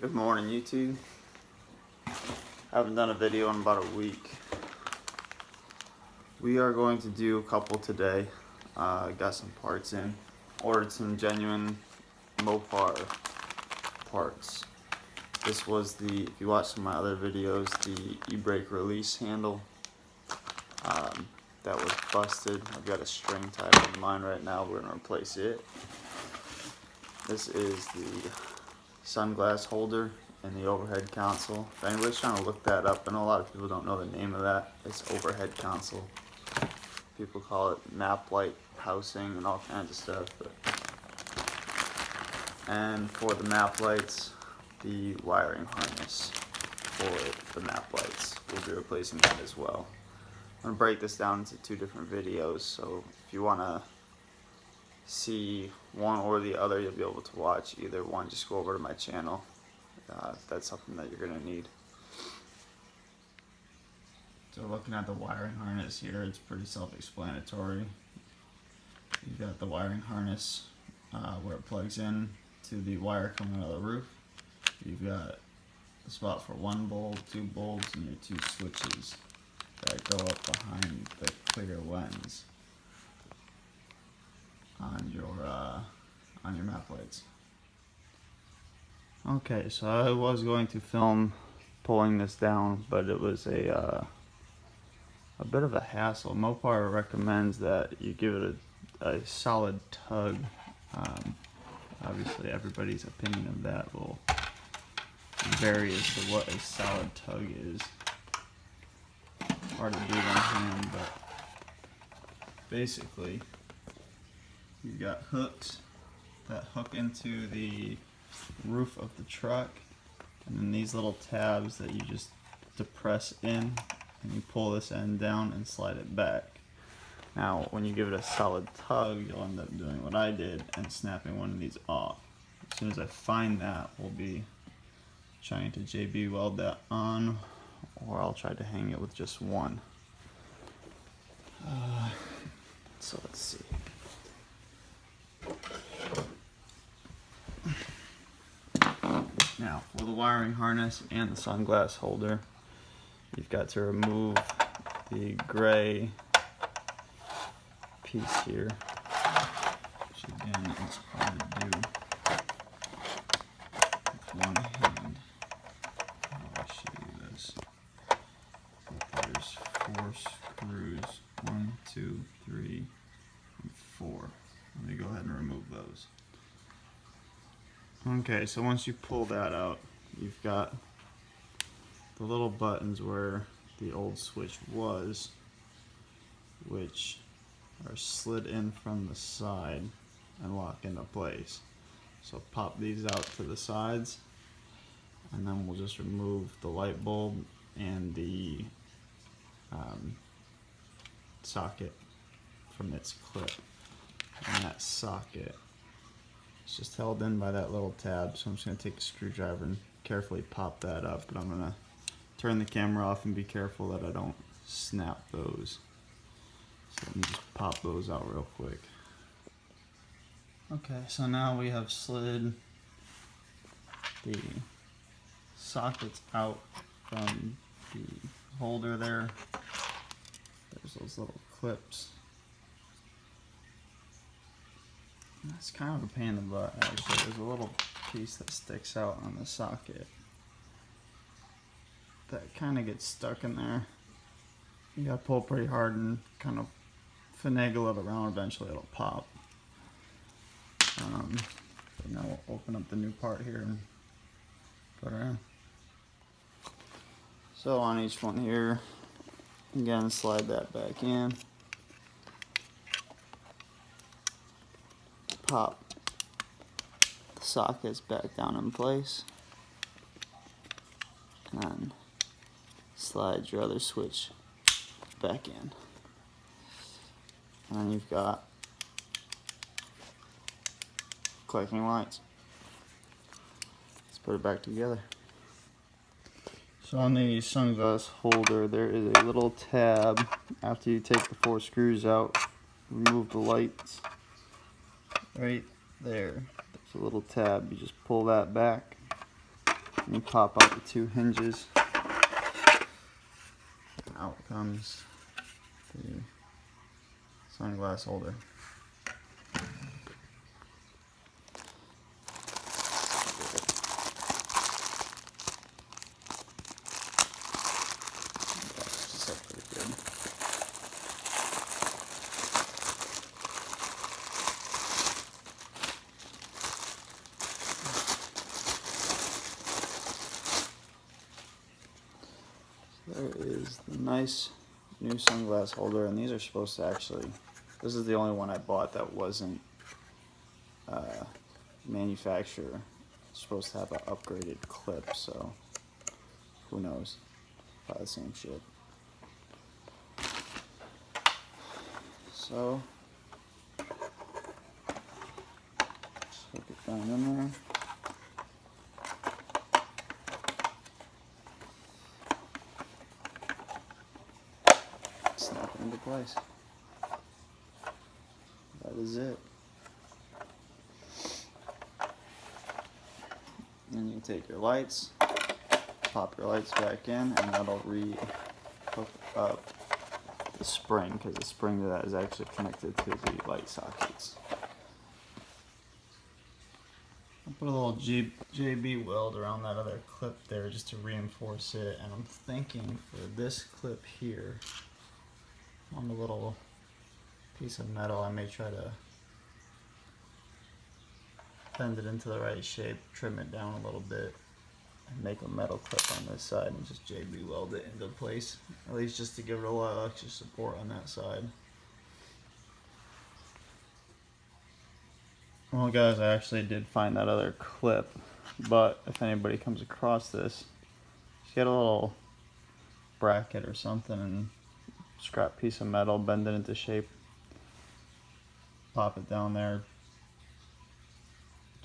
Good morning, YouTube. I haven't done a video in about a week. We are going to do a couple today. Got some parts in. Ordered some genuine Mopar parts. This was the, if you watched some of my other videos, the e-brake release handle. That was busted. I've got a string tied on mine right now. We're going to replace it. This is the sunglass holder and the overhead console. If anybody's trying to look that up, I know a lot of people don't know the name of that. It's overhead console. People call it map light housing and all kinds of stuff. And for the map lights, the wiring harness for the map lights. We'll be replacing that as well. I'm going to break this down into two different videos, so if you want to see one or the other, you'll be able to watch either one. Just go over to my channel if that's something that you're going to need. So looking at the wiring harness here, it's pretty self-explanatory. You've got the wiring harness where it plugs in to the wire coming out of the roof. You've got a spot for one bulb, two bulbs, and your two switches that go up behind the clear lens on your map lights. Okay, so I was going to film pulling this down, but it was a bit of a hassle. Mopar recommends that you give it a solid tug. Obviously, everybody's opinion of that will vary as to what a solid tug is. Hard to do on hand, but basically, you've got hooks that hook into the roof of the truck, and then these little tabs that you just depress in, and you pull this end down and slide it back. Now, when you give it a solid tug, you'll end up doing what I did and snapping one of these off. As soon as I find that, we'll be trying to JB weld that on, or I'll try to hang it with just one. So let's see. Now, for the wiring harness and the sunglass holder, you've got to remove the gray piece here, which again is hard to do with one hand. I'll show you this. There's 4 screws, 1, 2, 3, and 4. Let me go ahead and remove those. Okay, so once you pull that out, you've got the little buttons where the old switch was, which are slid in from the side and lock into place. So pop these out to the sides, and then we'll just remove the light bulb and the socket from its clip. And that socket is just held in by that little tab, so I'm just going to take a screwdriver and carefully pop that up, but I'm going to turn the camera off and be careful that I don't snap those. So let me just pop those out real quick. Okay, so now we have slid the sockets out from the holder there. There's those little clips. That's kind of a pain in the butt, actually. There's a little piece that sticks out on the socket that kind of gets stuck in there. You gotta pull pretty hard and kind of finagle it around. Eventually it'll pop. But now we'll open up the new part here and put her in. So on each one here, again, slide that back in. Pop the sockets back down in place. And then slide your other switch back in. And then you've got clicking lights. Let's put it back together. So on the sunglass holder, there is a little tab. After you take the 4 screws out, remove the lights. Right there, there's a little tab. You just pull that back, And you pop out the two hinges. Out comes the sunglass holder. That's up pretty good. There is the nice new sunglass holder, and these are supposed to actually, this is the only one I bought that wasn't manufacturer. It's supposed to have an upgraded clip, so who knows, probably the same shit. So just hook it down in there. Snap it into place. That is it. Then you take your lights, pop your lights back in, and that'll re-hook up the spring, because the spring to that is actually connected to the light sockets. I'll put a little JB weld around that other clip there just to reinforce it, and I'm thinking for this clip here, on the little piece of metal, I may try to bend it into the right shape, trim it down a little bit, and make a metal clip on this side and just JB weld it into place, at least just to give it a lot of extra support on that side. Well guys, I actually did find that other clip, but if anybody comes across this, just get a little bracket or something and scrap piece of metal, bend it into shape, pop it down there,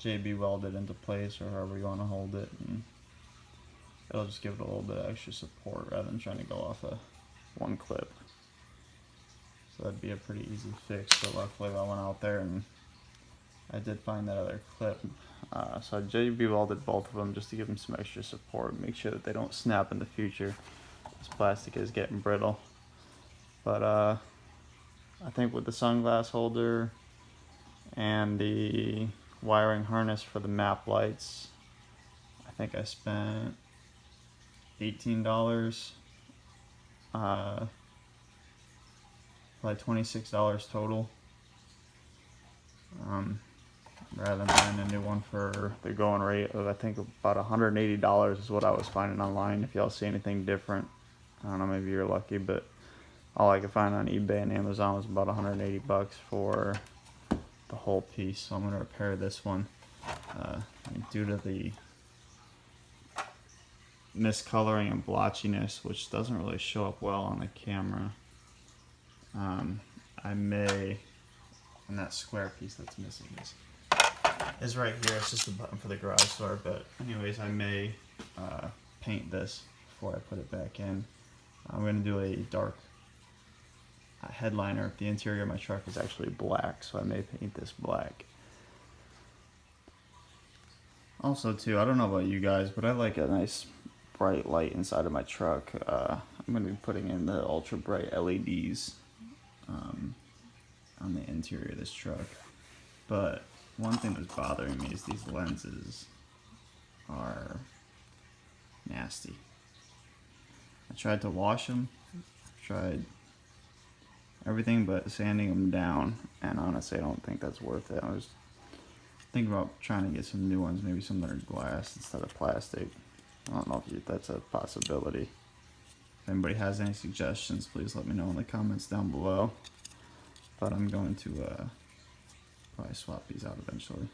JB weld it into place or however you want to hold it, and it'll just give it a little bit of extra support rather than trying to go off of one clip. So that'd be a pretty easy fix, but luckily I went out there and I did find that other clip. So I JB welded both of them just to give them some extra support, make sure that they don't snap in the future. This plastic is getting brittle. But I think with the sunglass holder and the wiring harness for the map lights, I think I spent $18, like $26 total, rather than buying a new one for the going rate of I think about $180 is what I was finding online. If y'all see anything different, I don't know, maybe you're lucky, but all I could find on eBay and Amazon was about 180 bucks for the whole piece. So I'm going to repair this one. Due to the miscoloring and blotchiness, which doesn't really show up well on the camera, I may, and that square piece that's missing is right here. It's just a button for the garage door, but anyways, I may paint this before I put it back in. I'm going to do a dark headliner. The interior of my truck is actually black, so I may paint this black. Also too, I don't know about you guys, but I like a nice bright light inside of my truck. I'm going to be putting in the ultra bright LEDs on the interior of this truck. But one thing that's bothering me is these lenses are nasty. I tried to wash them, tried everything but sanding them down, and honestly I don't think that's worth it. I was thinking about trying to get some new ones, maybe some that are glass instead of plastic. I don't know if that's a possibility. If anybody has any suggestions, please let me know in the comments down below. But I'm going to probably swap these out eventually.